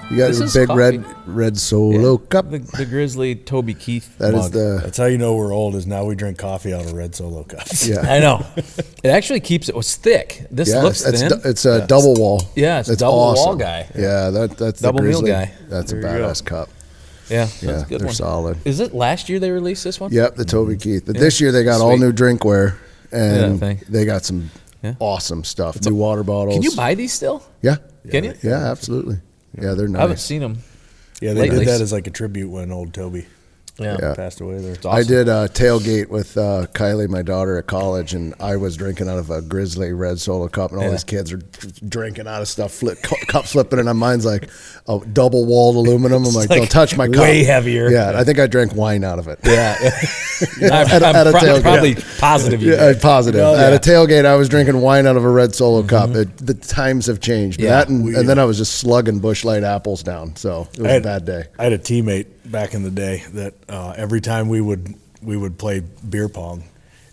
You got This a is big coffee. red solo cup. The Grizzly Toby Keith That mug. is the That's how you know we're old, is now we drink coffee out of red Solo cups. yeah. I know. It actually keeps it was thick. This Yeah, looks it's, thin. it's a double wall. Yeah, it's a It's double awesome. wall guy. Yeah, that's Double the meal Grizzly. guy. That's There a you go. badass cup. Yeah, Yeah, that's a good they're one. solid. Is it last year they released this one? Yep, the Toby Keith. But this year they got all Sweet. new drinkware, and thing. they got some Yeah. awesome stuff. New water bottles. Can you buy these still? Yeah, Can you? yeah, absolutely. Yeah, they're I haven't nice. seen them. Yeah, they Lately. did that as like a tribute when old Toby Yeah. passed away there. I did a tailgate with Kylie, my daughter, at college, and I was drinking out of a Grizzly red Solo cup, and all Yeah. these kids are drinking out of stuff, cup flipping, and mine's like a double walled aluminum. I'm like, don't touch my cup. way heavier. Yeah, I think I drank wine out of it. Yeah. At a tailgate. probably positive. You Yeah, did. positive. Oh, At yeah. a tailgate, I was drinking wine out of a red Solo cup. The times have changed. But Yeah. that and then I was just slugging Busch Light apples down. So it was a bad day. I had a teammate back in the day that every time we would play beer pong,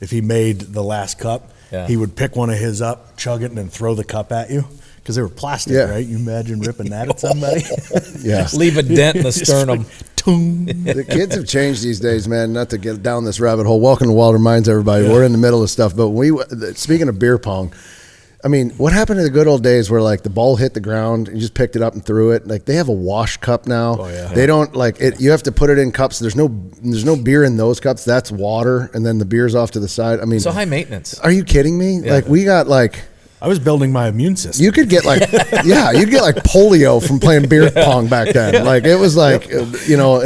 if he made the last cup, Yeah. he would pick one of his up, chug it, and then throw the cup at you because they were plastic, Yeah. right? You imagine ripping that at somebody? Yeah. Leave a dent in the Just sternum. like, tung. The kids have changed these days, man. Not to get down this rabbit hole. Welcome to Wilder Minds, everybody. Yeah. We're in the middle of stuff. But speaking of beer pong, I mean, what happened to the good old days where like the ball hit the ground and you just picked it up and threw it? Like they have a wash cup now. Oh, yeah. They don't like it. You have to put it in cups. There's no beer in those cups. That's water, and then the beer's off to the side. I mean, So high maintenance. are you kidding me? Yeah. Like we got like. I was building my immune system. You could get like, yeah, you'd get like polio from playing beer pong back then. Like it was like, and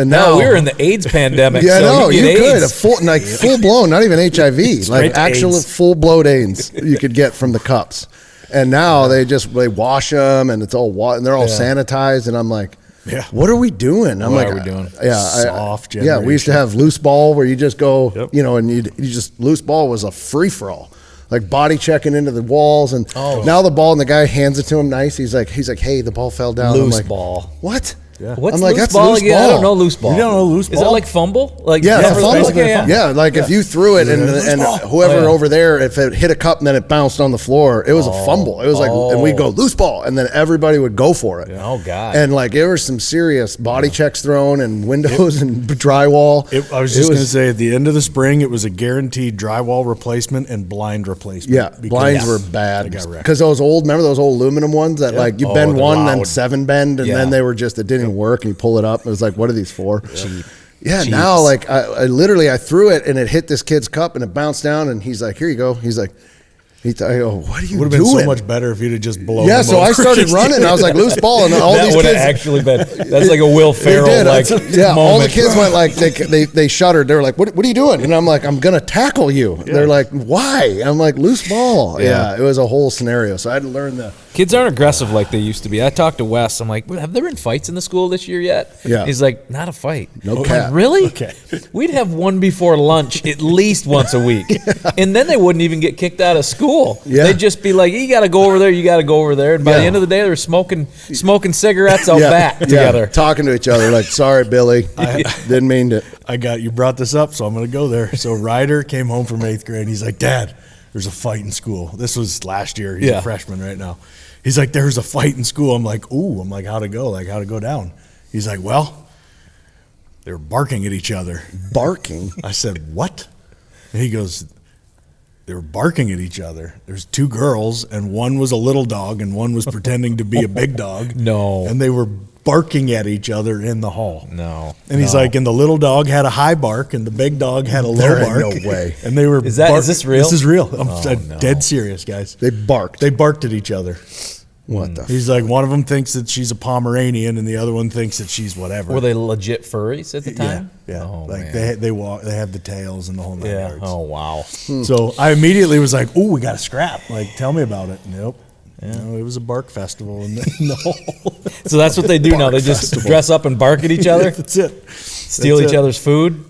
now No, we were in the AIDS pandemic. Yeah, so no, you you get could AIDS. full blown, not even HIV, like to actual AIDS. full blown AIDS you could get from the cups. And now they wash them and it's all and they're all sanitized. And I'm like, Yeah. what are we doing? I'm What like, are we doing? Yeah, Soft yeah. We used to generation. have loose ball where you just go, Yep. and you just loose ball was a free for all. Like body checking into the walls, and now the ball, and the guy hands it to him nice. He's like, hey, the ball fell down. I'm Loose like, ball. What? Yeah. What's I'm like, loose that's ball loose again? I ball. don't know loose ball. You don't know loose Is it ball? like fumble? Like Yeah, it's a that's fumble. basically a fumble. Yeah, like if you threw it and whoever Oh, yeah. over there, if it hit a cup and then it bounced on the floor, it was a fumble. It was like, and we'd go loose ball, and then everybody would go for it. Oh, God. And like there were some serious body checks thrown and windows and drywall. I was just going to say, at the end of the spring, it was a guaranteed drywall replacement and blind replacement. Yeah, because blinds were bad they got wrecked. because remember those old aluminum ones that like you Oh, bend they're one, then loud. 7 bend, and Yeah. then it didn't even work, and you pull it up. It was like, what are these for? Cheap. Yeah, Cheap. now like I literally threw it and it hit this kid's cup and it bounced down and he's like, here you go. He's like, I go, what are you Would have doing? been so much better if you'd have just blown Yeah, them so over. I started running. I was like, loose ball, and all That these would have kids. actually been. That's like a Will They Ferrell did. like Yeah, all the moment. kids went like they shuddered. They were like, "What are you doing?" And I'm like, "I'm gonna tackle you." They're like, "Why?" I'm like, "Loose ball." Yeah, it was a whole scenario. So I had to learn the. Kids aren't aggressive like they used to be. I talked to Wes. I'm like, have there been fights in the school this year yet? Yeah. He's like, not a fight. No I'm cap. like, really? Okay. We'd have one before lunch at least once a week. And then they wouldn't even get kicked out of school. Yeah. They'd just be like, you got to go over there. You got to go over there. And by the end of the day, they were smoking cigarettes out back together. talking to each other like, "Sorry, Billy, didn't mean to." You brought this up, so I'm going to go there. So Ryder came home from 8th grade. He's like, Dad, there's a fight in school. This was last year. He's a freshman right now. He's like, there's a fight in school. I'm like, ooh. I'm like, how'd it go? Like, how'd it go down? He's like, well, they were barking at each other. Barking. I said, what? And he goes, they were barking at each other. There's 2 girls, and one was a little dog, and one was pretending to be a big dog. No. And they were barking at each other in the hall. No. And he's like, and the little dog had a high bark, and the big dog had a low There ain't bark. no way. And they were. Is this real? This is real. I'm no. dead serious, guys. They barked. They barked at each other. What the? He's like, one of them thinks that she's a Pomeranian, and the other one thinks that she's whatever. Were they legit furries at the Yeah, time? yeah. Oh, like man. they walk. They have the tails and the whole 9 Yeah. yards. Oh, wow. So I immediately was like, "Ooh, we got a scrap! Like, tell me about it." Nope. No, it was a bark festival in the hole. So that's what they do now. They just dress up and bark at each other, That's it. steal That's each it. other's food.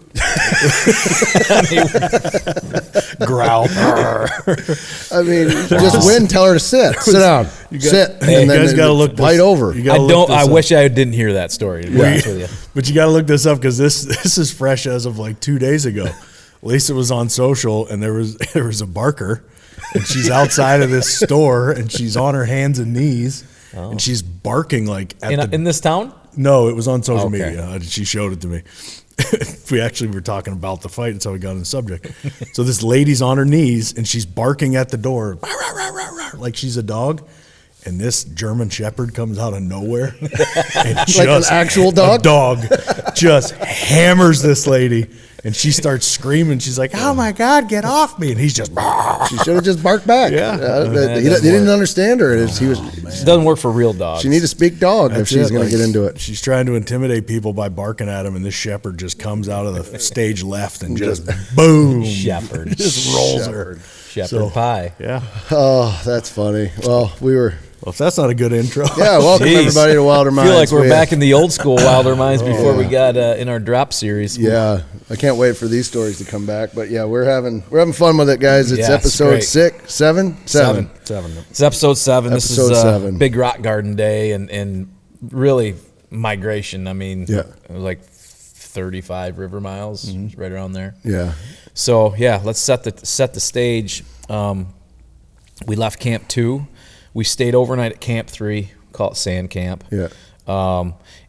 Growl. I mean, just win. Tell her to sit. Sit down. Sit. Hey, you guys got to look fight this, over. You gotta I look don't. this I up. wish I didn't hear that story. To be honest with you. But you got to look this up because this is fresh as of like 2 days ago. Lisa was on social and there was a barker, and she's outside of this store and she's on her hands and knees, and she's barking like in this town. No, it was on social Okay. media. She showed it to me. We actually were talking about the fight. That's how we got on the subject. So this lady's on her knees and she's barking at the door like she's a dog. And this German Shepherd comes out of nowhere and Like an actual dog? A dog just hammers this lady. And she starts screaming. She's like, "Oh my God, get off me!" And he's just. She should have just barked back. He didn't understand her. He was. It doesn't work for real dogs. She need to speak dog if she's going Like, to get into it. She's trying to intimidate people by barking at him, and this shepherd just comes out of the stage left and just boom, Shepherd. just rolls her. Shepherd pie. Yeah. Oh, that's funny. Well, we were. Well, if that's not a good intro. Yeah, welcome Jeez. everybody to Wilder I Minds. feel like we're back in the old school Wilder Minds before we got in our drop series. Yeah, I can't wait for these stories to come back. But yeah, we're having fun with it, guys. It's Yeah, it's episode great. 6, 7. It's episode 7. This Episode is 7. Big Rock Garden Day and really migration. I mean, Yeah. it was like 35 river miles, right around there. Yeah, So yeah, let's set the stage. We left Camp 2. We stayed overnight at Camp 3, call it Sand Camp. yeah.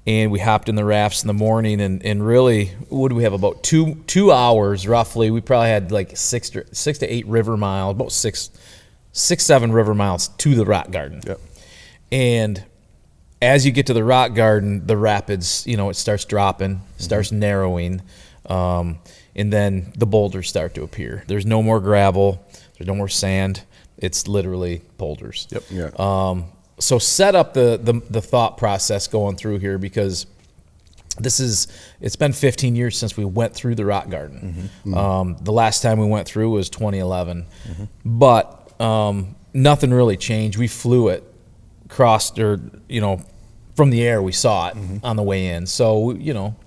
And we hopped in the rafts in the morning, and really, what do we have, about 2 hours roughly? We probably had like 6 to 8 river miles, about 7 river miles to the rock garden. Yep. And as you get to the rock garden, the rapids, it starts dropping, starts narrowing, and then the boulders start to appear. There's no more gravel. There's no more sand. It's literally boulders. Yep. Yeah. So set up the thought process going through here, because it's been 15 years since we went through the rock garden. The last time we went through was 2011, but nothing really changed. We flew it, crossed, or from the air we saw it on the way in. So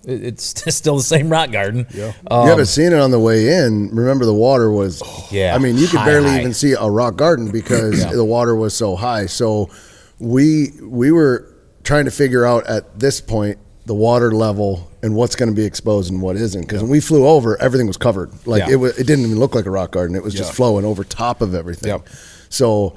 it's still the same rock garden. Yeah. You haven't seen it on the way in. Remember, the water was. Yeah, I mean, you could high, barely high. even see a rock garden because the water was so high. So we were trying to figure out at this point the water level and what's going to be exposed and what isn't. Because when we flew over, everything was covered. Like it didn't even look like a rock garden. It was just flowing over top of everything. Yep. So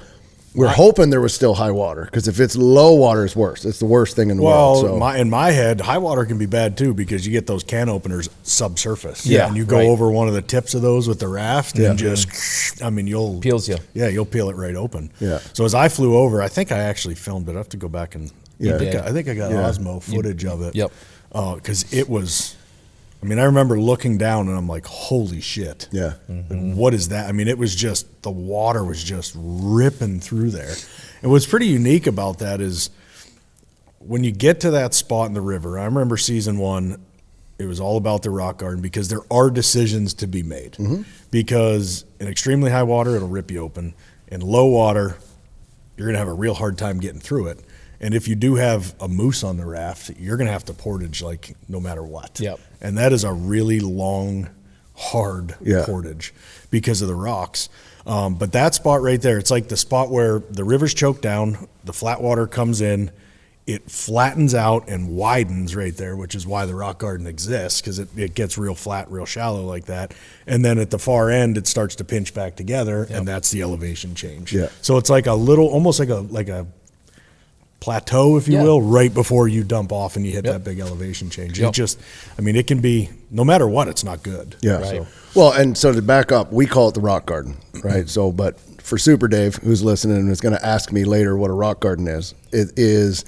we're hoping there was still high water, because if it's low water, it's worse. It's the worst thing in the world. So. In my head, high water can be bad too, because you get those can openers subsurface. Yeah, and you go over one of the tips of those with the raft, and just, you'll Peels you. Yeah, you'll peel it right open. Yeah. So as I flew over, I think I actually filmed it. I have to go back and Yeah. I think I got Osmo footage of it. Yep. Because it was. I remember looking down and I'm like, holy shit. Yeah. Like, what is that? It was just, the water was just ripping through there. And what's pretty unique about that is when you get to that spot in the river, I remember season 1, it was all about the rock garden, because there are decisions to be made. Because in extremely high water, it'll rip you open. In low water, you're going to have a real hard time getting through it. And if you do have a moose on the raft, you're going to have to portage like no matter what. Yep. And that is a really long, hard portage because of the rocks. But that spot right there, it's like the spot where the river's choked down, the flat water comes in, it flattens out and widens right there, which is why the rock garden exists, because it gets real flat, real shallow like that. And then at the far end, it starts to pinch back together, and that's the elevation change. Yeah. So it's like a little, almost like a plateau, if you will, right before you dump off and you hit that big elevation change. It just, it can be, no matter what, it's not good. Yeah. Right. Well, and so to back up, we call it the rock garden, right? So, but for Super Dave, who's listening and is going to ask me later what a rock garden is, it is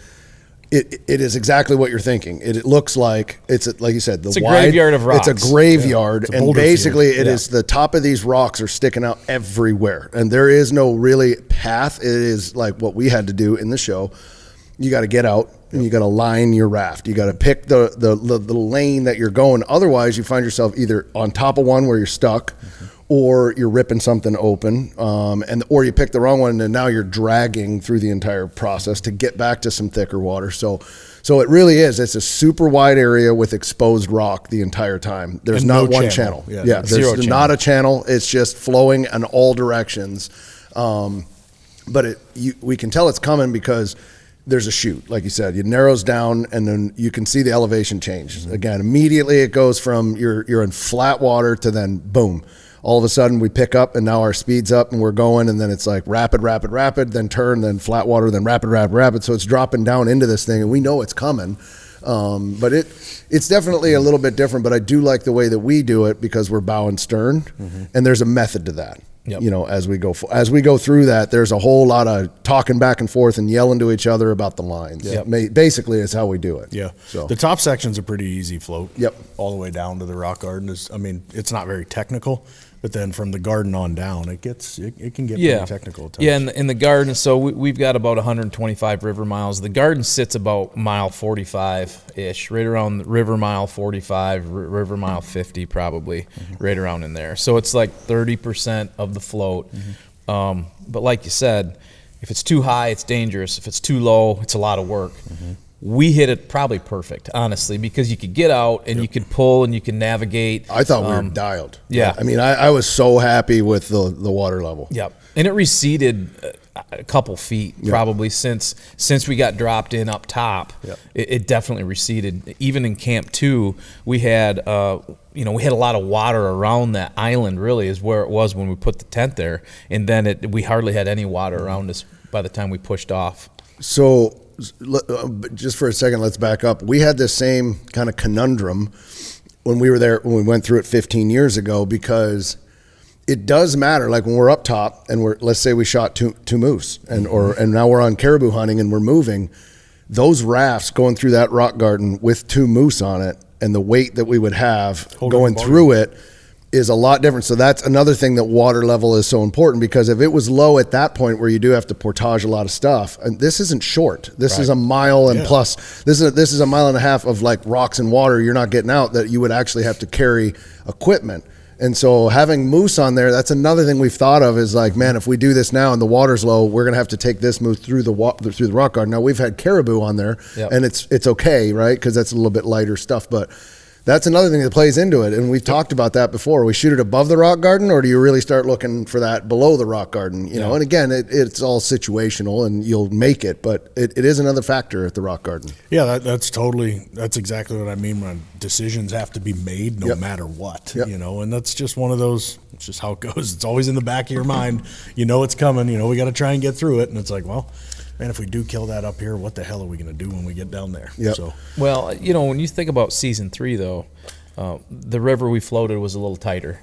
exactly what you're thinking. It looks like like you said, It's a graveyard of rocks. It's a graveyard, It's a and boulder basically field. it is the top of these rocks are sticking out everywhere, and there is no really path. It is like what we had to do in the show. You got to get out and you got to line your raft. You got to pick the lane that you're going. Otherwise, you find yourself either on top of one where you're stuck, or you're ripping something open, or you pick the wrong one, and now you're dragging through the entire process to get back to some thicker water. So it really is. It's a super wide area with exposed rock the entire time. There's And not no one channel. channel. Yeah, zero there's channel. not a channel. It's just flowing in all directions. But we can tell it's coming because there's a chute, like you said. It narrows down, and then you can see the elevation change. Again, immediately it goes from you're in flat water to then boom, all of a sudden we pick up and now our speed's up and we're going, and then it's like rapid, then turn, then flat water, then rapid. So it's dropping down into this thing and we know it's coming. But it's definitely a little bit different, but I do like the way that we do it because we're bow and stern, and there's a method to that. Yep. You know, as we go through that, there's a whole lot of talking back and forth and yelling to each other about the lines. Yep. Basically, is how we do it. Yeah. So the top section's a pretty easy float. Yep. All the way down to the rock garden it's not very technical, but then from the garden on down, it can get pretty technical at times. Yeah, in the garden, so we've got about 125 river miles. The garden sits about mile 45-ish, right around the river mile 45, river mile 50 probably, right around in there. So it's like 30% of the float. But like you said, if it's too high, it's dangerous. If it's too low, it's a lot of work. We hit it probably perfect, honestly, because you could get out and you could pull and you can navigate. I thought we were dialed. Yeah. I mean, I was so happy with the water level. Yep. And it receded a couple feet probably since we got dropped in up top. Yep. It definitely receded. Even in Camp 2, we had we had a lot of water around that island, really, is where it was when we put the tent there. And then we hardly had any water around us by the time we pushed off. So just for a second, let's back up. We had this same kind of conundrum when we were there, when we went through it 15 years ago, because it does matter. Like when we're up top and let's say we shot two moose and now we're on caribou hunting and we're moving, those rafts going through that rock garden with 2 moose on it and the weight that we would have going through it is a lot different. So that's another thing that water level is so important, because if it was low at that point where you do have to portage a lot of stuff, and this isn't short, this is a mile and plus, this is a mile and a half of like rocks and water you're not getting out, that you would actually have to carry equipment. And so having moose on there, that's another thing we've thought of, is like, man, if we do this now and the water's low, we're going to have to take this moose through the rock garden. Now we've had caribou on there and it's okay, right? Because that's a little bit lighter stuff, but that's another thing that plays into it, and we've talked about that before. We shoot it above the rock garden, or do you really start looking for that below the rock garden? You know, and again, it's all situational, and you'll make it, but it is another factor at the rock garden. Yeah, that's exactly what I mean when decisions have to be made no matter what, you know, and that's just one of those, it's just how it goes. It's always in the back of your mind. You know it's coming. You know, we got to try and get through it, and it's like, well, man, if we do kill that up here, what the hell are we going to do when we get down there? Yep. So, well, you know, when you think about season 3, though, the river we floated was a little tighter.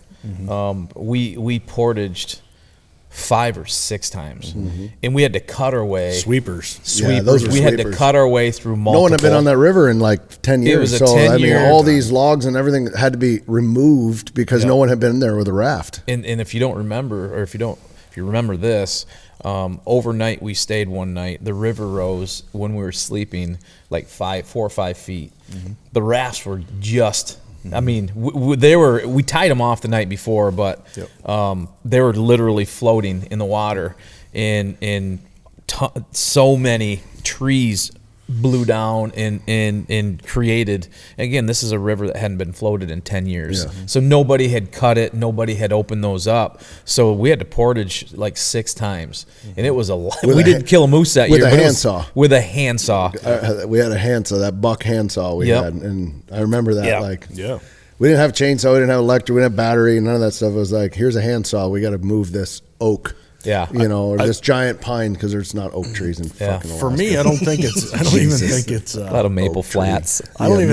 We portaged 5 or 6 times, and we had to cut our way. Sweepers. Yeah, those were we sweepers. had to cut our way through multiple. No one had been on that river in like 10 years. It was a so 10-year all these logs and everything had to be removed because no one had been there with a raft. And if you don't remember, or if you remember this, overnight we stayed one night. The river rose when we were sleeping like 4 or 5 feet. The rafts were just, I mean, we tied them off the night before, but they were literally floating in the water, and so many trees blew down and created. Again, this is a river that hadn't been floated in 10 years. So nobody had cut it, nobody had opened those up. So we had to portage like 6 times, and it was a lot. We didn't kill a moose that year. With a handsaw. With a handsaw. We had a handsaw, that buck handsaw we had, and I remember that. Yeah. We didn't have a chainsaw, we didn't have electric, we didn't have battery, none of that stuff. It was like, here's a handsaw, we got to move this oak. Yeah, you know, or this giant pine, because there's not oak trees in fucking Alaska. For me, I don't think it's. I don't even think it's a lot of maple flats. I don't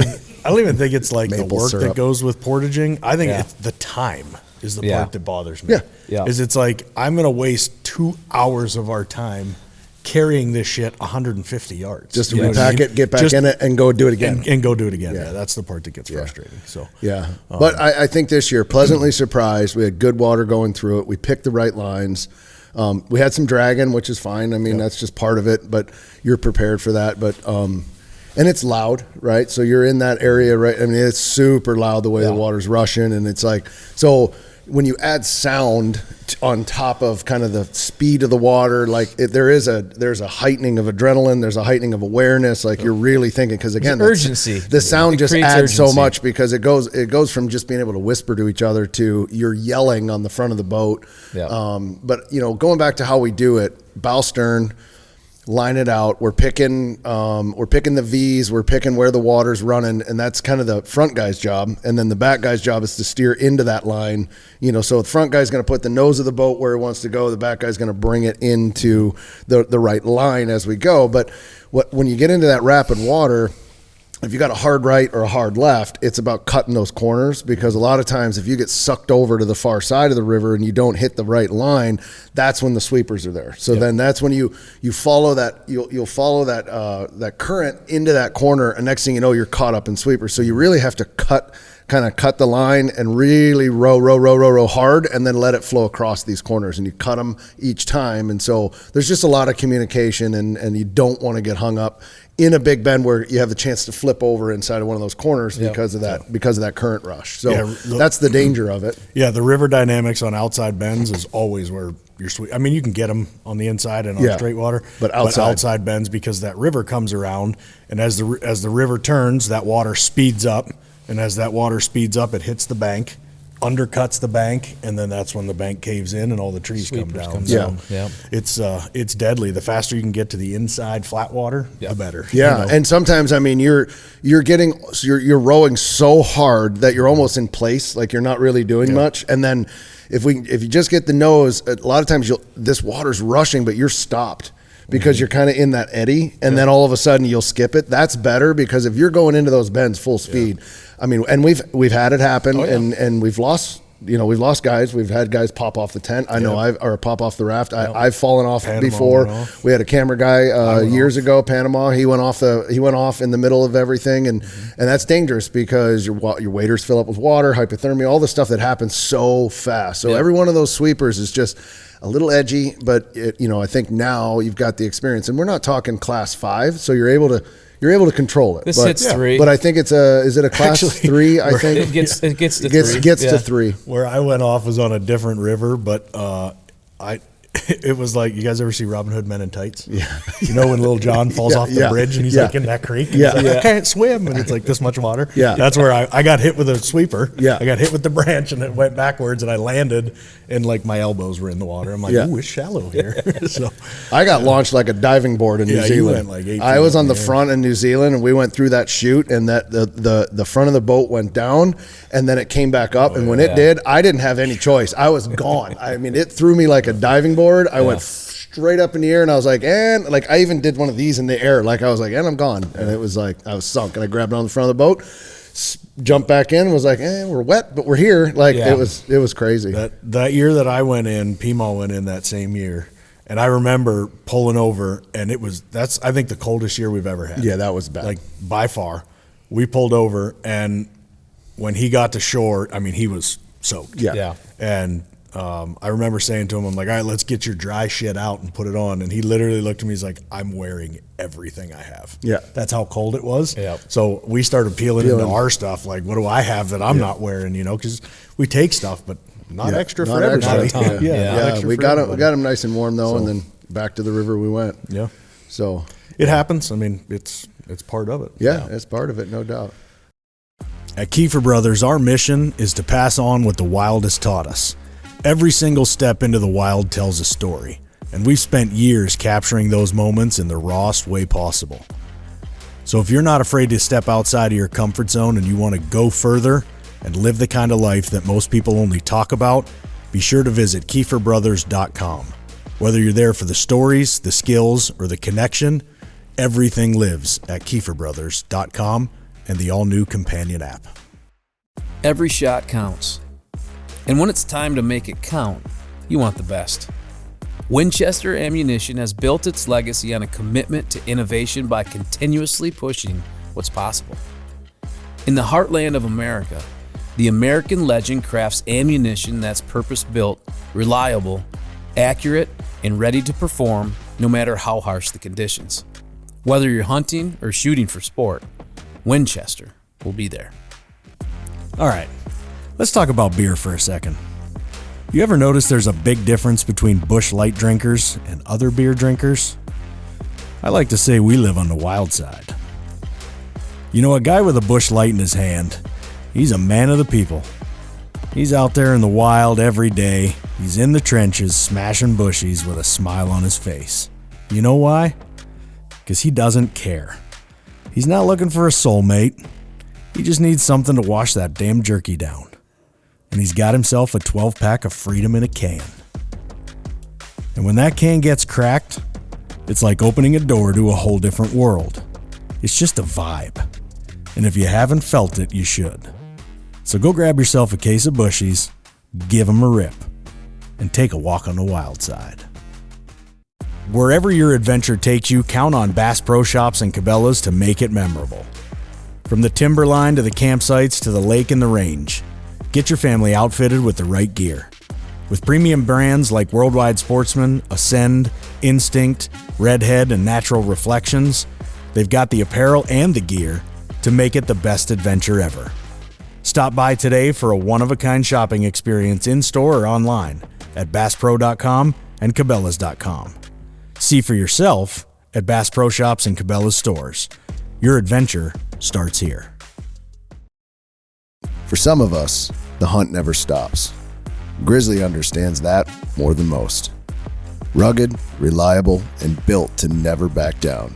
even think it's like the work syrup that goes with portaging. I think it's the time is the part that bothers me. Is it's like I'm gonna waste 2 hours of our time carrying this shit 150 yards. Just to repack it, get back in it, and go do it again. And go do it again. Yeah, that's the part that gets frustrating. So but I think this year, pleasantly surprised. We had good water going through it. We picked the right lines. We had some dragging, which is fine. I mean, that's just part of it, but you're prepared for that. But and it's loud, right? So you're in that area, right? I mean, it's super loud the way the water's rushing, and it's like, so when you add sound on top of kind of the speed of the water, like there's a heightening of adrenaline, there's a heightening of awareness, like you're really thinking, because again, urgency. The sound just adds so much, because it goes from just being able to whisper to each other to you're yelling on the front of the boat. But you know, going back to how we do it, bow stern, line it out. We're picking the V's, we're picking where the water's running, and that's kind of the front guy's job. And then the back guy's job is to steer into that line. So the front guy's going to put the nose of the boat where it wants to go. The back guy's going to bring it into the right line as we go. But when you get into that rapid water, if you got a hard right or a hard left, it's about cutting those corners, because a lot of times if you get sucked over to the far side of the river and you don't hit the right line, that's when the sweepers are there. So then that's when you follow that, you'll follow that current into that corner, and next thing you know, you're caught up in sweepers. So you really have to cut the line and really row hard, and then let it flow across these corners, and you cut them each time. And so there's just a lot of communication, and you don't want to get hung up in a big bend where you have the chance to flip over inside of one of those corners because of that current rush. So that's the danger of it. Yeah, the river dynamics on outside bends is always where you're sweet. I mean, you can get them on the inside and on straight water, but outside bends, because that river comes around, and as the river turns, that water speeds up, and as that water speeds up, it hits the bank, undercuts the bank, and then that's when the bank caves in and all the trees come down. It's deadly. The faster you can get to the inside flat water, the better. Yeah, and sometimes, I mean, you're you're rowing so hard that you're almost in place, like you're not really doing much. And then if you just get the nose, a lot of times this water's rushing, but you're stopped, because you're kind of in that eddy, and then all of a sudden you'll skip it. That's better, because if you're going into those bends full speed, I mean, and we've had it happen, and we've lost guys. We've had guys pop off the tent. I know or pop off the raft. I've fallen off before. We had a camera guy years ago, Panama. He went off in the middle of everything, and that's dangerous, because your waders fill up with water, hypothermia, all the stuff that happens so fast. So every one of those sweepers is just a little edgy, but I think now you've got the experience, and we're not talking class 5, so you're able to control it. This hits 3, but I think is it a class 3? I think it gets to 3. Where I went off was on a different river, but it was like, you guys ever see Robin Hood Men in Tights? Yeah. When Little John falls off the bridge and he's like in that creek? And he's like, I can't swim. And it's like this much water. Yeah. That's where I got hit with a sweeper. Yeah. I got hit with the branch, and it went backwards, and I landed, and like my elbows were in the water. I'm like, ooh, it's shallow here. So I got launched like a diving board in New Zealand. You went like 8 I was on the front in New Zealand, and we went through that chute, and that the front of the boat went down, and then it came back up. And when it did, I didn't have any choice. I was gone. I mean, it threw me like a diving board. I went straight up in the air, and I was like, and like I even did one of these in the air, like I was like, and I'm gone, and it was like I was sunk, and I grabbed on the front of the boat, jumped back in, was like, we're wet, but we're here. Like it was crazy. That year that I went in, Pima went in that same year, and I remember pulling over, and that's I think the coldest year we've ever had. Yeah, that was bad, like by far. We pulled over, and when he got to shore, I mean, he was soaked. Yeah. And I remember saying to him, I'm like, all right, let's get your dry shit out and put it on. And he literally looked at me, he's like, I'm wearing everything I have. Yeah. That's how cold it was. Yeah. So we started peeling into our stuff. Like, what do I have that I'm not wearing, because we take stuff, but not extra for everybody. We got him nice and warm, though, and then back to the river we went. Yeah. So it happens. I mean, it's part of it. Yeah, it's part of it, no doubt. At Keefer Brothers, our mission is to pass on what the wild has taught us. Every single step into the wild tells a story, and we've spent years capturing those moments in the rawest way possible. So if you're not afraid to step outside of your comfort zone and you want to go further and live the kind of life that most people only talk about, be sure to visit KeeferBrothers.com. Whether you're there for the stories, the skills, or the connection, everything lives at KeeferBrothers.com and the all-new companion app. Every shot counts. And when it's time to make it count, you want the best. Winchester Ammunition has built its legacy on a commitment to innovation by continuously pushing what's possible. In the heartland of America, the American legend crafts ammunition that's purpose-built, reliable, accurate, and ready to perform no matter how harsh the conditions. Whether you're hunting or shooting for sport, Winchester will be there. All right, let's talk about beer for a second. You ever notice there's a big difference between Busch Light drinkers and other beer drinkers? I like to say we live on the wild side. A guy with a Busch Light in his hand, he's a man of the people. He's out there in the wild every day. He's in the trenches smashing bushies with a smile on his face. You know why? because he doesn't care. He's not looking for a soulmate. He just needs something to wash that damn jerky down. And he's got himself a 12-pack of Freedom in a can. And when that can gets cracked, it's like opening a door to a whole different world. It's just a vibe. And if you haven't felt it, you should. So go grab yourself a case of Bushies, give them a rip, and take a walk on the wild side. Wherever your adventure takes you, count on Bass Pro Shops and Cabela's to make it memorable. From the timberline to the campsites to the lake and the range, get your family outfitted with the right gear. With premium brands like Worldwide Sportsman, Ascend, Instinct, Redhead, and Natural Reflections, they've got the apparel and the gear to make it the best adventure ever. Stop by today for a one-of-a-kind shopping experience in-store or online at BassPro.com and Cabela's.com. See for yourself at Bass Pro Shops and Cabela's stores. Your adventure starts here. For some of us, the hunt never stops. Grizzly understands that more than most. Rugged, reliable, and built to never back down.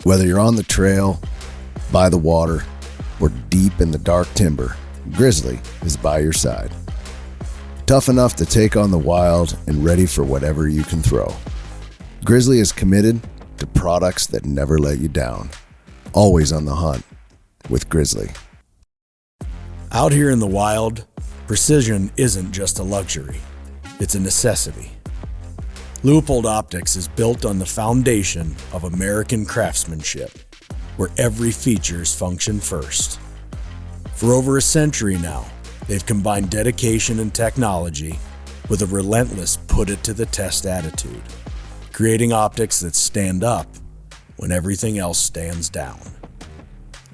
Whether you're on the trail, by the water, or deep in the dark timber, Grizzly is by your side. Tough enough to take on the wild and ready for whatever you can throw. Grizzly is committed to products that never let you down. Always on the hunt with Grizzly. Out here in the wild, precision isn't just a luxury, it's a necessity. Leupold Optics is built on the foundation of American craftsmanship, where every features function first. For over a century now, they've combined dedication and technology with a relentless put-it-to-the-test attitude, creating optics that stand up when everything else stands down.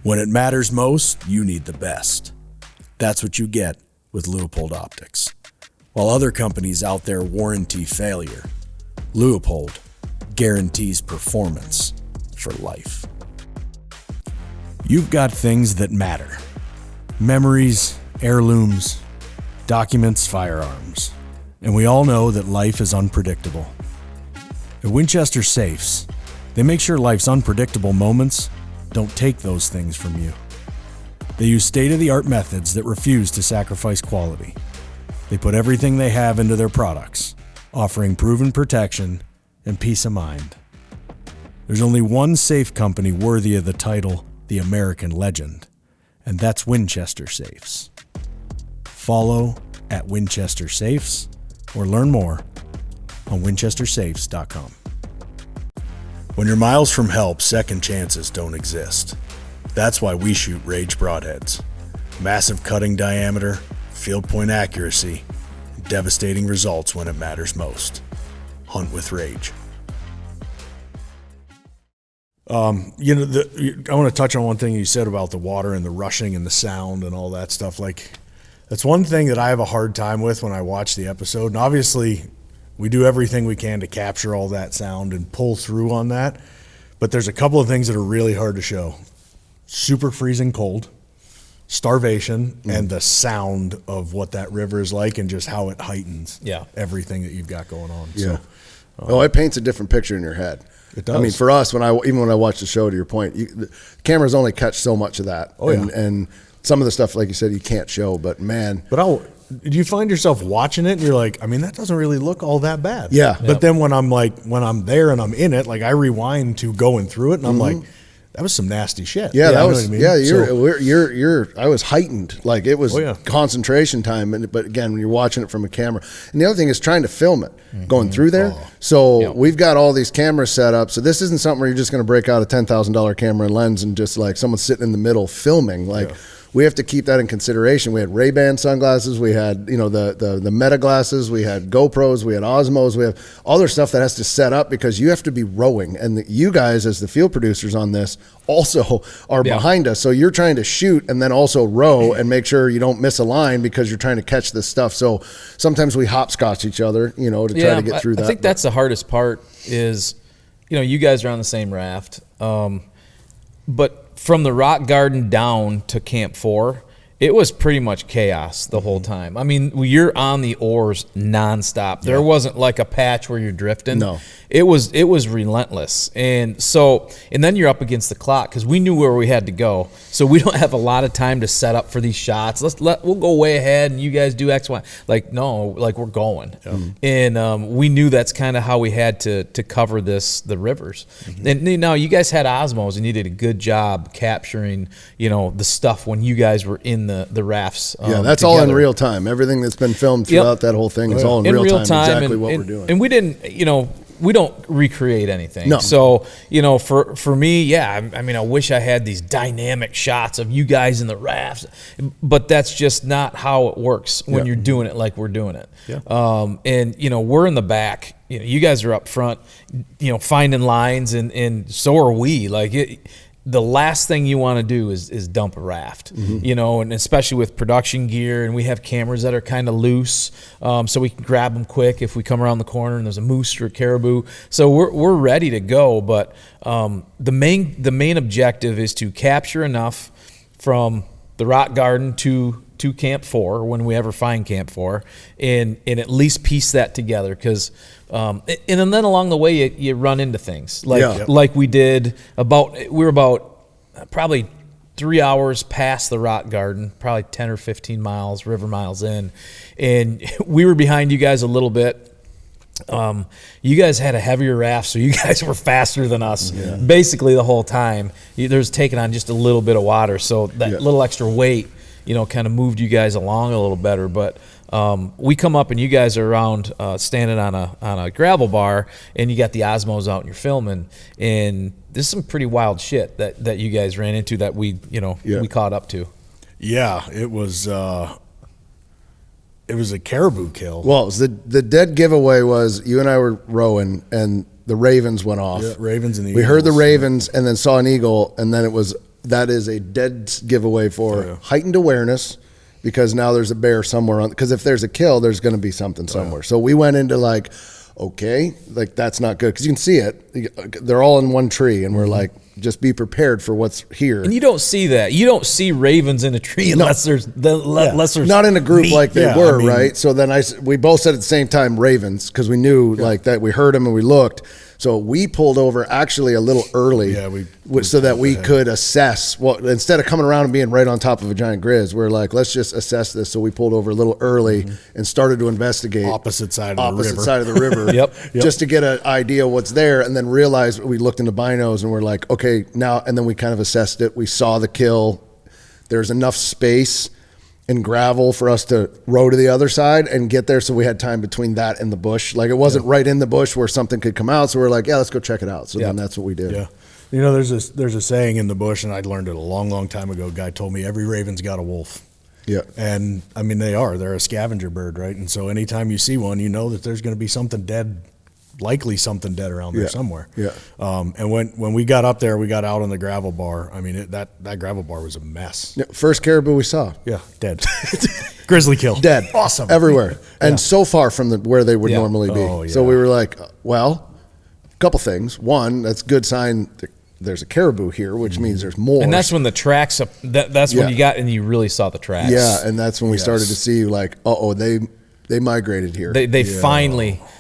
When it matters most, you need the best. That's what you get with Leupold Optics. While other companies out there warranty failure, Leupold guarantees performance for life. You've got things that matter. Memories, heirlooms, documents, firearms. And we all know that life is unpredictable. At Winchester Safes, they make sure life's unpredictable moments don't take those things from you. They use state-of-the-art methods that refuse to sacrifice quality. They put everything they have into their products, offering proven protection and peace of mind. There's only one safe company worthy of the title, the American Legend, and that's Winchester Safes. Follow at Winchester Safes or learn more on winchestersafes.com. When you're miles from help, second chances don't exist. That's why we shoot Rage broadheads. Massive cutting diameter, field point accuracy, devastating results when it matters most. Hunt with Rage. I want to touch on one thing you said about the water and the rushing and the sound and all that stuff. Like, that's one thing that I have a hard time with when I watch the episode. And obviously, we do everything we can to capture all that sound and pull through on that. But there's a couple of things that are really hard to show. Super freezing cold, starvation, and the sound of what that river is like and just how it heightens everything that you've got going on. Yeah. So, it paints a different picture in your head. It does. I mean, for us, even when I watch the show, to your point, the cameras only catch so much of that. And some of the stuff, like you said, you can't show, but man. But do you find yourself watching it and you're like, I mean, that doesn't really look all that bad. Yeah. But then when I'm there and I'm in it, like I rewind to going through it and I'm like, that was some nasty shit. Yeah, that was. You know what I mean? You're. I was heightened. Like it was concentration time. But again, when you're watching it from a camera, and the other thing is trying to film it going through there. So we've got all these cameras set up. So this isn't something where you're just going to break out a $10,000 camera and lens and just like someone sitting in the middle filming. Like we have to keep that in consideration. We had Ray-Ban sunglasses. We had the Meta glasses. We had GoPros. We had Osmos. We have other stuff that has to set up because you have to be rowing. And you guys, as the field producers on this, also are behind us. So you're trying to shoot and then also row and make sure you don't miss a line because you're trying to catch this stuff. So sometimes we hopscotch each other, to try to get through that. I think that's the hardest part is, you guys are on the same raft. But from the rock garden down to Camp 4, it was pretty much chaos the whole time. I mean, you're on the oars nonstop. There wasn't like a patch where you're drifting. No. It was relentless. And then you're up against the clock because we knew where we had to go. So we don't have a lot of time to set up for these shots. We'll go way ahead and you guys do X, Y. Like, no, like we're going. And we knew that's kind of how we had to cover the rivers. And now you guys had Osmos and you did a good job capturing, the stuff when you guys were in the rafts. That's all in real time. Everything that's been filmed throughout that whole thing is all in real time. Exactly what we're doing. And we didn't, we don't recreate anything. No. So, for me, I mean, I wish I had these dynamic shots of you guys in the rafts, but that's just not how it works when you're doing it like we're doing it. Yeah. And, we're in the back. You guys are up front, finding lines, and so are we. Like, the last thing you want to do is dump a raft, and especially with production gear, and we have cameras that are kind of loose, so we can grab them quick if we come around the corner and there's a moose or a caribou. So we're ready to go, but the main objective is to capture enough from the rock garden to Camp 4 when we ever find Camp 4, and at least piece that together because. And then along the way you run into things like we did we were about probably 3 hours past the rock garden, probably 10 or 15 miles, river miles in, and we were behind you guys a little bit. You guys had a heavier raft, so you guys were faster than us basically the whole time. There's taking on just a little bit of water, so that little extra weight kind of moved you guys along a little better, but we come up and you guys are around standing on a gravel bar, and you got the Osmos out and you're filming, and there's some pretty wild shit that you guys ran into that we caught up to. Yeah, it was a caribou kill. Well, it was the dead giveaway was you and I were rowing and the ravens went off. Yeah, ravens and the we eagles. heard the ravens and then saw an eagle, and then that is a dead giveaway for heightened awareness. Because now there's a bear somewhere because if there's a kill, there's going to be something somewhere. So we went into like, okay, like that's not good because you can see it. They're all in one tree, and we're like, just be prepared for what's here. And you don't see that. You don't see ravens in a tree unless there's not in a group meat. like they were, right? So then we both said at the same time ravens because we knew like that. We heard them and we looked. So we pulled over actually a little early so that we could assess. Well, instead of coming around and being right on top of a giant grizz, we're like, let's just assess this. So we pulled over a little early and started to investigate. Opposite side of the river. Yep. Just to get an idea of what's there, and then realize we looked into binos and we're like, okay, now, and then we kind of assessed it. We saw the kill. There's enough space and gravel for us to row to the other side and get there, so we had time between that and the bush. Like it wasn't right in the bush where something could come out, so we're like, let's go check it out. So then that's what we did. Yeah, there's a saying in the bush, and I learned it a long time ago. A guy told me every raven's got a wolf. Yeah, and I mean they're a scavenger bird, right? And so anytime you see one, you know that there's going to be something dead. Likely something dead around there somewhere. Yeah. And when we got up there, we got out on the gravel bar. I mean, that gravel bar was a mess. Yeah, first caribou we saw. Yeah, dead. Grizzly kill. Dead. Awesome. Everywhere. And so far from where they would normally be. Oh, yeah. So we were like, well, a couple things. One, that's a good sign there's a caribou here, which means there's more. And that's when the tracks up. That's when you got and you really saw the tracks. Yeah, and that's when we started to see like, they migrated here. They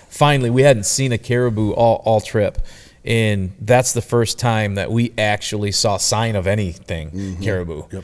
finally, we hadn't seen a caribou all trip, and that's the first time that we actually saw sign of anything caribou. Yep.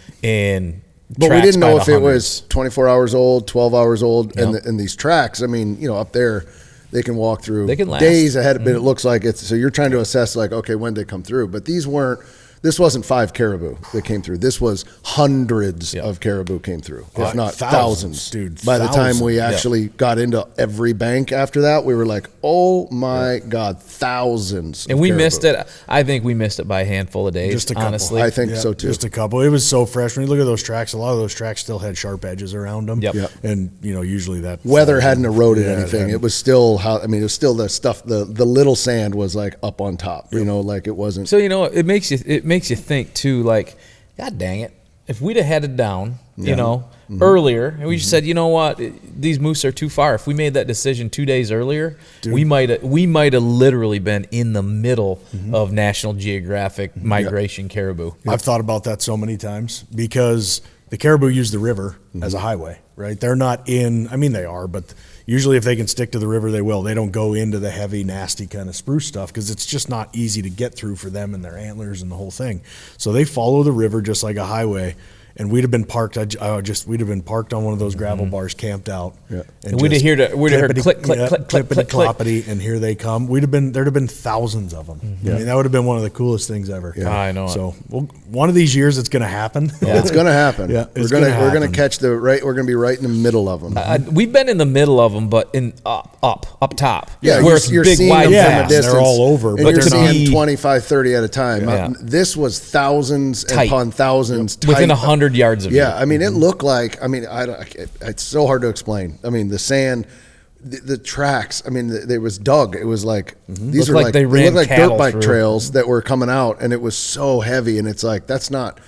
But we didn't know if it was 24 hours old, 12 hours old, and these tracks. I mean, up there, they can walk through days ahead, but it looks like it's. So you're trying to assess like, okay, when did they come through? But these weren't. This wasn't 5 caribou that came through. This was hundreds of caribou came through, if not thousands. Dude, by the time we actually got into every bank after that, we were like, oh my God, thousands. And we missed it. I think we missed it by a handful of days, just a couple. Honestly. I think so too. Just a couple. It was so fresh. When you look at those tracks, a lot of those tracks still had sharp edges around them. Yep. And, usually that. Weather hadn't eroded anything. It was still it was still the stuff, the little sand was like up on top, like it wasn't. So, it makes you think too, like, God dang it. If we'd have headed down, earlier, and we just said, you know what, these moose are too far. If we made that decision 2 days earlier, we might have literally been in the middle of National Geographic migration caribou. I've thought about that so many times because the caribou use the river as a highway, right? They're not in, I mean, they are, but usually if they can stick to the river, they will. They don't go into the heavy, nasty kind of spruce stuff because it's just not easy to get through for them and their antlers and the whole thing. So they follow the river just like a highway. And we'd have been parked. We'd have been parked on one of those gravel bars, camped out. Yeah. And we'd have heard click, click, click, click, click, cloppity, and here they come. There'd have been thousands of them. I mean, that would have been one of the coolest things ever. Yeah. I know. So one of these years, it's going to happen. Yeah. It's going to happen. Yeah, we're going to catch the right. We're going to be right in the middle of them. We've been in the middle of them, but in up top. Yeah, where it's you're big, seeing wide them vast. from a distance. They're all over, and but you're they're seeing not- 25, 30 at a time. Yeah. This was thousands Tight. upon thousands. Within tight. 100 yards of you. Yeah, I mean, it looked like. I mean, it's so hard to explain. I mean, the sand, the tracks. I mean, it was dug. It was like these Looked are like like they ran looked like dirt cattle bike through. trails that were coming out, and it was so heavy. And it's like that's not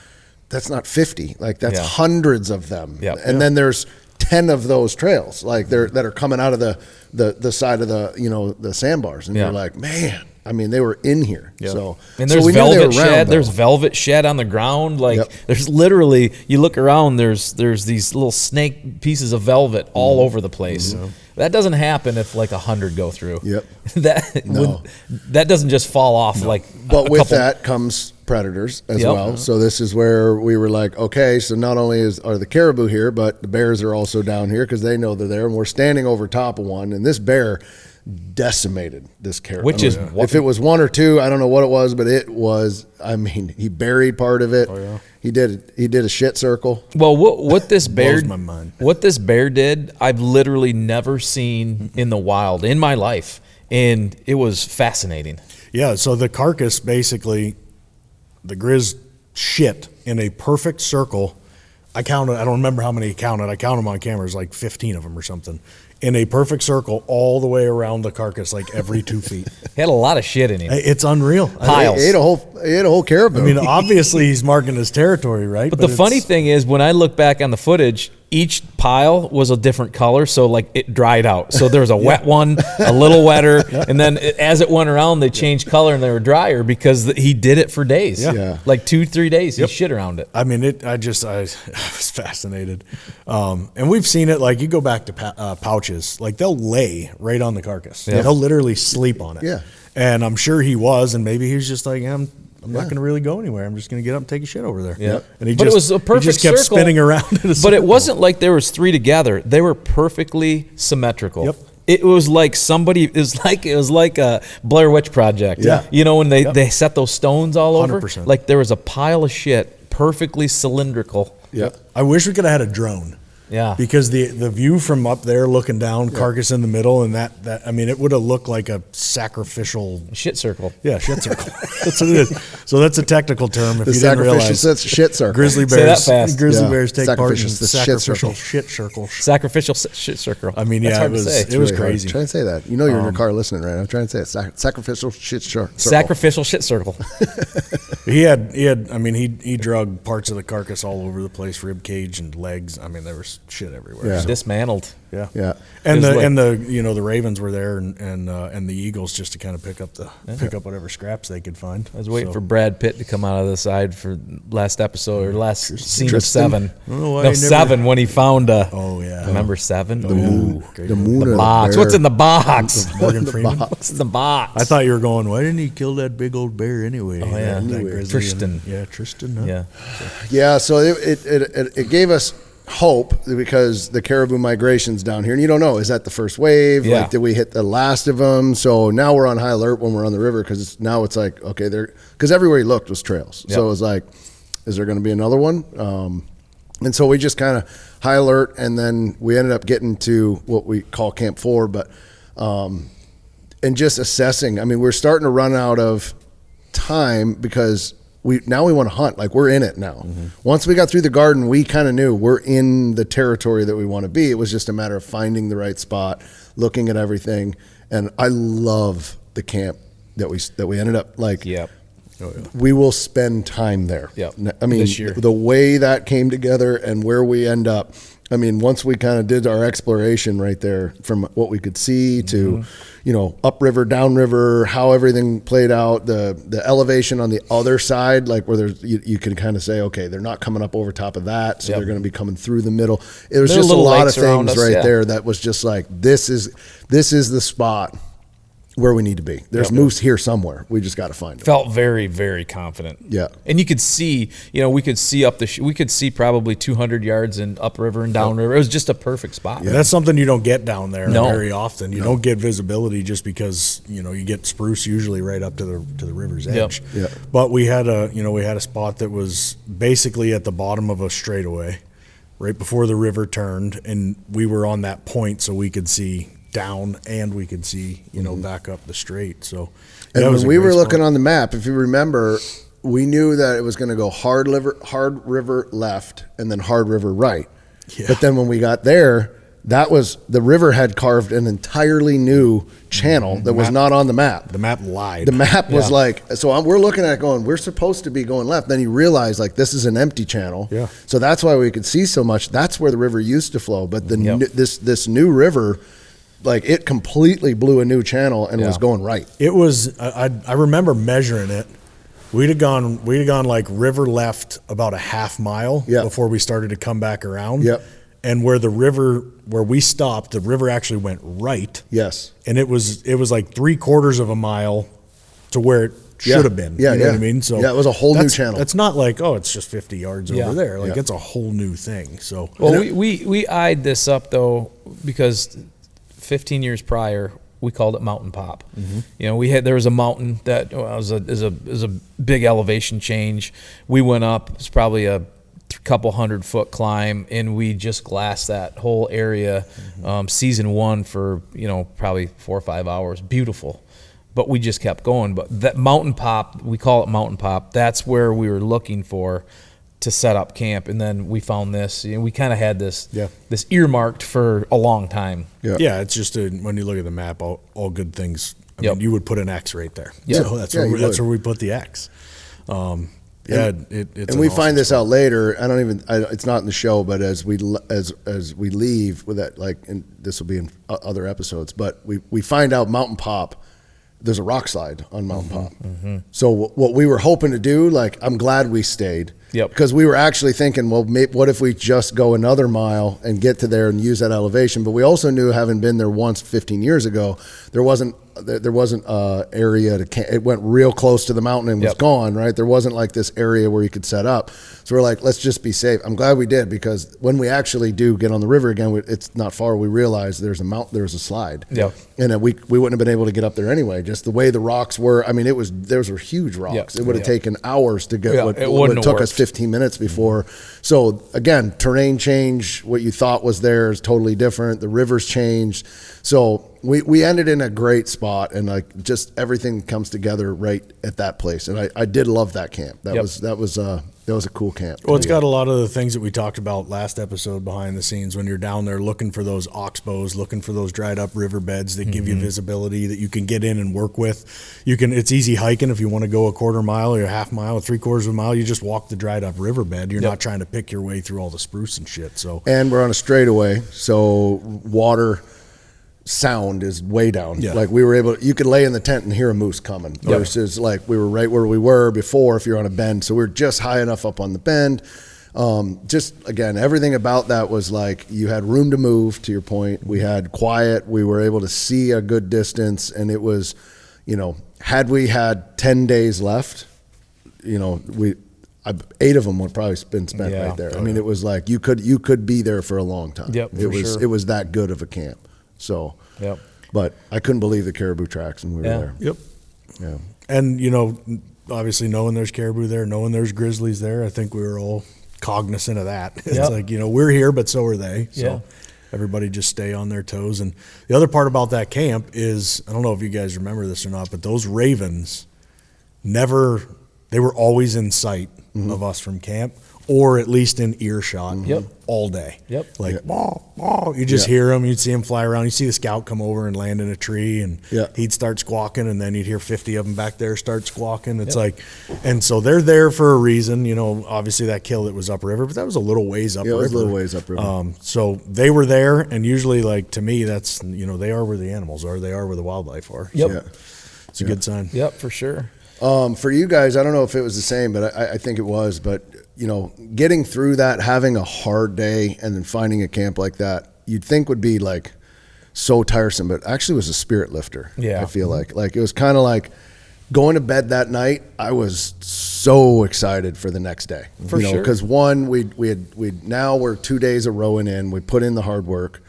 50. Like that's Yeah. hundreds of them. Yep. And then there's 10 of those trails, like that are coming out of the side of the sandbars, and Yeah. you're like, man. I mean, they were in here. So And so there's we knew they were velvet around, shed. though. There's velvet shed on the ground. Like Yep. there's literally, you look around. There's these little snake pieces of velvet all over the place. That doesn't happen if like 100 go through. Yep. That that doesn't just fall off like. But a with couple- that comes predators as Yep. well. So this is where we were like, okay, so not only are the caribou here, but the bears are also down here because they know they're there, and we're standing over top of one, and this bear decimated this caribou. Which is if it was one or two, I don't know what it was, but it was. I mean, he buried part of it. He did a shit circle. Well, what this bear Blows my mind. what this bear did, I've literally never seen in the wild in my life, and it was fascinating. Yeah, so the carcass basically, the grizz shit in a perfect circle. I don't remember how many he counted. I counted them on camera. There's like 15 of them or something. In a perfect circle all the way around the carcass, like every 2 feet. He had a lot of shit in him. It's unreal. Piles. He ate a whole caribou. I mean, obviously he's marking his territory, right? But the funny thing is, when I look back on the footage, each pile was a different color, so like it dried out. So there was a wet one, a little wetter, and then as it went around, they changed color and they were drier because he did it for days. Yeah. Like 2-3 days, he shit around it. I mean, I was fascinated. And we've seen it, like you go back to pouches, like they'll lay right on the carcass. Yeah. They'll literally sleep on it. Yeah. And I'm sure he was, and maybe he was just like, I'm not going to really go anywhere. I'm just going to get up and take a shit over there. Yeah. And he But it was a perfect he just kept circle. spinning around. In a But it circle. wasn't like there was 3 together. They were perfectly symmetrical. Yep. It was like it was like a Blair Witch Project. Yeah. You know, when they set those stones all over? 100%. Like there was a pile of shit, perfectly cylindrical. Yep. I wish we could have had a drone. Yeah. Because the view from up there looking down, carcass in the middle, and that I mean, it would have looked like a sacrificial. Shit circle. Yeah, shit circle. That's what it is. So that's a technical term. If the you didn't realize, sacrificial shit circle. grizzly Say that bears, fast. grizzly Yeah. bears take part in Sacrificial, the shit sacrificial circle. shit circle. Sacrificial shit circle. I mean, That's yeah, hard it to was say. it was Really hard. crazy. Try and say that. You know you're in your car listening right now. I'm trying to say it. Sacrificial shit circle. Sacrificial shit circle. He had. I mean, he drug parts of the carcass all over the place, rib cage and legs. I mean, there was shit everywhere. Yeah. So, Dismantled. yeah. Yeah. And It was the ravens were there and the eagles just to kind of pick up whatever scraps they could find. I was waiting for Brad Pitt to come out of the side for last episode or last scene of Tristan? 7. don't know why No, he never- 7 when he found Oh yeah. remember 7? Oh, Ooh. yeah. The moon. The of box. bear. What's in the box? Morgan Freeman. What's in the box? I thought you were going, why didn't he kill that big old bear anyway? Oh, yeah. That grizzly Tristan. Yeah, Tristan. Huh? Yeah. Yeah, so it gave us hope because the caribou migration's down here, and you don't know, is that the first wave? Yeah. Like, did we hit the last of them? So now we're on high alert when we're on the river because now it's like, okay, because everywhere you looked was trails. So it was like, is there going to be another one? And so we just kind of high alert, and then we ended up getting to what we call Camp 4, but and just assessing. I mean, we're starting to run out of time because we want to hunt. Like, we're in it now. Mm-hmm. Once we got through the garden, we kind of knew we're in the territory that we want to be. It was just a matter of finding the right spot, looking at everything. And I love the camp that we ended up like. Yep. We will spend time there. Yep. I mean, This year. the way that came together and where we end up, I mean, once we kind of did our exploration right there from what we could see to, upriver, downriver, how everything played out, the elevation on the other side, like where there's, you can kind of say, okay, they're not coming up over top of that, so they're going to be coming through the middle. It was just a lot of things right there that was just like, this is the spot where we need to be. There's moose here somewhere. We just got to find them. Felt very, very confident. Yeah. And you could see, we could see we could see probably 200 yards in upriver and downriver. It was just a perfect spot. Yeah, that's something you don't get down there very often. You don't get visibility just because, you get spruce usually right up to the river's edge. Yep. But we had a spot that was basically at the bottom of a straightaway right before the river turned, and we were on that point so we could see down and we could see back up the straight. So and when we were looking on the map, if you remember, we knew that it was going to go hard river left and then hard river right. But then when we got there, the river had carved an entirely new channel that was not on the map. The map lied. The map was we're looking at it going, we're supposed to be going left. Then you realize this is an empty channel. Yeah. So that's why we could see so much. That's where the river used to flow. But this new river, it completely blew a new channel and was going right. It was. I remember measuring it. We'd have gone like river left about a half mile before we started to come back around. Yep. And where we stopped, the river actually went right. Yes. And it was like 3/4 of a mile to where it should have been. Yeah. You know what I mean? So it was a whole new channel. It's not like, it's just 50 yards over there. It's a whole new thing. So we eyed this up though because 15 years prior, we called it Mountain Pop. There was a mountain that was a big elevation change. We went up. It's probably a couple 100-foot climb, and we just glassed that whole area. Season 1 for probably 4 or 5 hours. Beautiful, but we just kept going. But that Mountain Pop, we call it Mountain Pop. That's where we were looking for to set up camp, and then we found this. We kind of had this earmarked for a long time. Yeah, it's just when you look at the map, all good things. I mean, you would put an X right there. So that's where we put the X. It's and we find this out later. It's not in the show, but as we leave with that, and this will be in other episodes, but we find out Mountain Pop. There's a rock slide on Mountain Pop. So what we were hoping to do, I'm glad we stayed. Because we were actually thinking, well, what if we just go another mile and get to there and use that elevation? But we also knew, having been there once 15 years ago, there wasn't area to camp. It went real close to the mountain and was gone, right? There wasn't this area where you could set up. So we're like, let's just be safe. I'm glad we did, because when we actually do get on the river again, it's not far. We realize there's a slide. And we wouldn't have been able to get up there anyway. Just the way the rocks were. I mean, those were huge rocks. It would have taken hours to get what took us 15 minutes before. So again, terrain change. What you thought was there is totally different. The river's changed. So we ended in a great spot, and just everything comes together right at that place. And I did love that camp. That was a cool camp. Well, it's got a lot of the things that we talked about last episode behind the scenes when you're down there looking for those oxbows, looking for those dried up riverbeds that give you visibility that you can get in and work with. It's easy hiking if you want to go a 1/4 mile or a half mile or 3/4 of a mile. You just walk the dried up riverbed. You're not trying to pick your way through all the spruce and shit. So, and we're on a straightaway, so water sound is way down. You could lay in the tent and hear a moose coming versus we were right where we were before if you're on a bend. So we're just high enough up on the bend. Just again, everything about that was you had room to move, to your point. We had quiet. We were able to see a good distance, and it was, had we had 10 days left, 8 of them would probably been spent right there. I mean, it was you could be there for a long time. It was that good of a camp. So, but I couldn't believe the caribou tracks when we were there. Yeah. And, obviously knowing there's caribou there, knowing there's grizzlies there, I think we were all cognizant of that. It's we're here, but so are they. So everybody just stay on their toes. And the other part about that camp is, I don't know if you guys remember this or not, but those ravens they were always in sight of us from camp. or at least in earshot all day. Yep. Like, you just hear them. You'd see them fly around. You see the scout come over and land in a tree, and he'd start squawking, and then you'd hear 50 of them back there start squawking. It's like, and so they're there for a reason. You know, obviously that kill that was upriver, but that was a little ways upriver. Yeah, it was a little ways upriver. So they were there, and usually, like, to me, that's, you know, they are where the animals are. They are where the wildlife are. Yep. So it's a good sign. Yep, for sure. For you guys, I don't know if it was the same, but I think it was. But, you know, getting through that, having a hard day, and then finding a camp like that, you'd think would be, like, so tiresome, but actually was a spirit lifter. Yeah. I feel like it was kind of like going to bed that night. I was so excited for the next day. For sure. Because one, now we're 2 days of rowing in. We put in the hard work,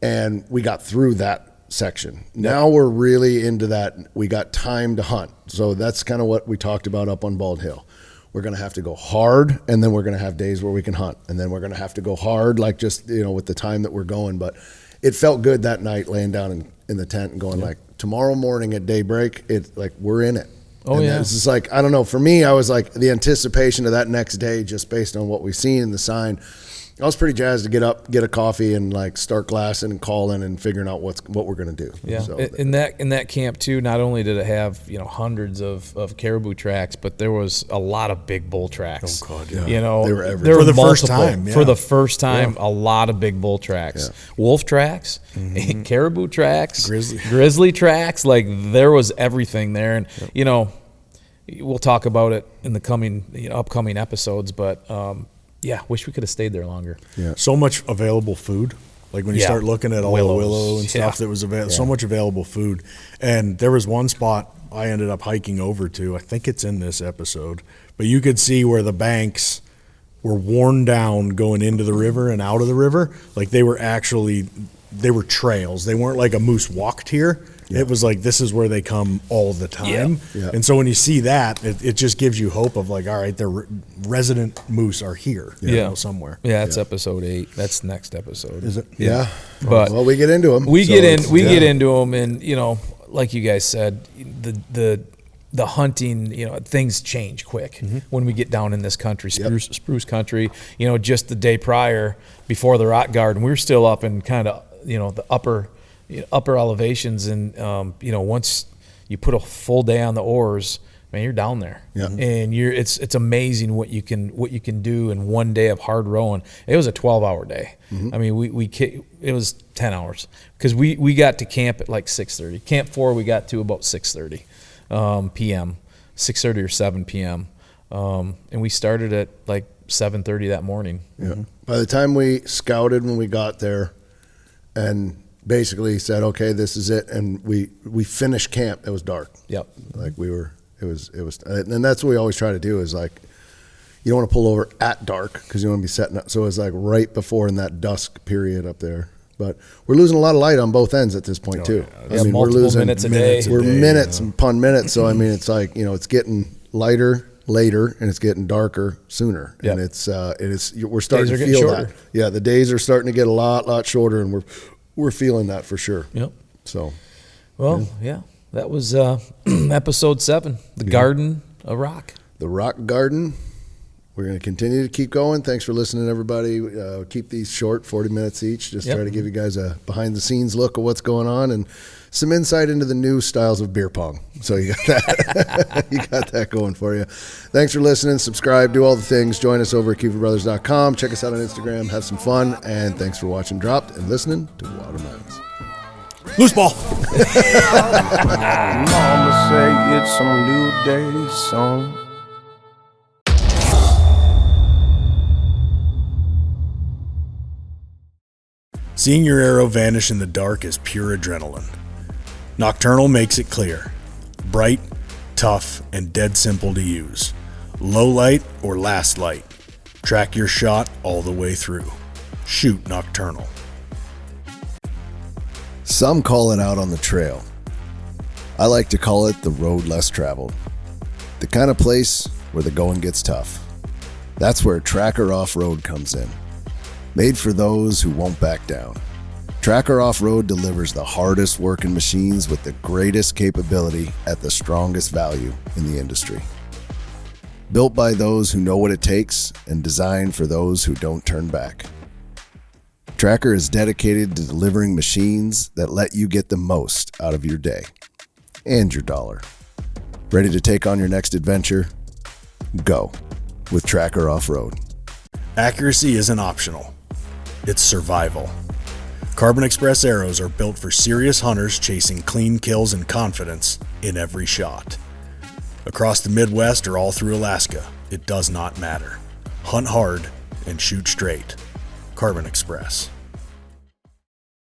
and we got through that section. Now we're really into that. We got time to hunt. So that's kind of what we talked about up on Bald Hill. We're going to have to go hard, and then we're going to have days where we can hunt, and then we're going to have to go hard, like, just, you know, with the time that we're going. But it felt good that night laying down in the tent and going, like, tomorrow morning at daybreak, it's like, we're in it. Oh, and yeah. It's just like, I don't know, for me, I was like, the anticipation of that next day, just based on what we've seen in the sign, I was pretty jazzed to get up, get a coffee, and, like, start glassing and calling and figuring out what we're going to do. Yeah. So, in that camp too, not only did it have, you know, hundreds of caribou tracks, but there was a lot of big bull tracks. Oh God, yeah. You know, They were everywhere. there were For the first multiple. time, yeah. For the first time, a lot of big bull tracks, wolf tracks, caribou tracks, grizzly tracks. Like, there was everything there, and you know, we'll talk about it in the upcoming episodes, but. Yeah, wish we could have stayed there longer. Yeah. So much available food. Like when you start looking at all the willow and stuff that was available, so much available food. And there was one spot I ended up hiking over to. I think it's in this episode. But you could see where the banks were worn down going into the river and out of the river. Like they were trails. They weren't like a moose walked here. It was like, this is where they come all the time. Yeah. And so when you see that, it just gives you hope of like, all right, the resident moose are here you know, somewhere. Yeah, that's episode 8. That's next episode. Is it? Yeah. But well, we get into them. We get into them, and you know, like you guys said, the hunting, you know, things change quick when we get down in this country, spruce country. You know, just the day prior, before the rock garden, we were still up in kind of, you know, the upper elevations, and you know, once you put a full day on the oars, man, you're down there, and it's amazing what you can do in one day of hard rowing. It was a 12-hour day. I mean, it was 10 hours because we got to camp at like 6:30. Camp 4 we got to about 6:30 p.m., 6:30 or 7 p.m. And we started at like 7:30 that morning. Yeah. By the time we scouted, when we got there, and basically said, okay, this is it, and we finished camp, it was dark. Yep. Like it was, and that's what we always try to do is like, you don't want to pull over at dark because you want to be setting up. So it's like right before in that dusk period up there. But we're losing a lot of light on both ends at this point too. Yeah, we're losing minutes a day. We're minutes upon minutes. So I mean, it's like, you know, it's getting lighter later and it's getting darker sooner. Yep. And we're starting to feel that. Yeah, the days are starting to get a lot shorter, and we're feeling that for sure. Yep. So, well, that was episode 7, the Garden of Rock. The Rock Garden. We're going to continue to keep going. Thanks for listening, everybody. Keep these short, 40 minutes each. Just try to give you guys a behind-the-scenes look of what's going on and some insight into the new styles of beer pong. So you got that. You got that going for you. Thanks for listening. Subscribe. Do all the things. Join us over at KeeferBrothers.com. Check us out on Instagram. Have some fun. And thanks for watching Dropped and listening to Watermelons. Loose ball. Mama say it's a new day song. Seeing your arrow vanish in the dark is pure adrenaline. Nocturnal makes it clear. Bright, tough, and dead simple to use. Low light or last light. Track your shot all the way through. Shoot Nocturnal. Some call it out on the trail. I like to call it the road less traveled. The kind of place where the going gets tough. That's where Tracker Off-Road comes in. Made for those who won't back down. Tracker Off-Road delivers the hardest working machines with the greatest capability at the strongest value in the industry. Built by those who know what it takes and designed for those who don't turn back. Tracker is dedicated to delivering machines that let you get the most out of your day and your dollar. Ready to take on your next adventure? Go with Tracker Off-Road. Accuracy isn't optional. It's survival. Carbon Express arrows are built for serious hunters chasing clean kills and confidence in every shot. Across the Midwest or all through Alaska, it does not matter. Hunt hard and shoot straight. Carbon Express.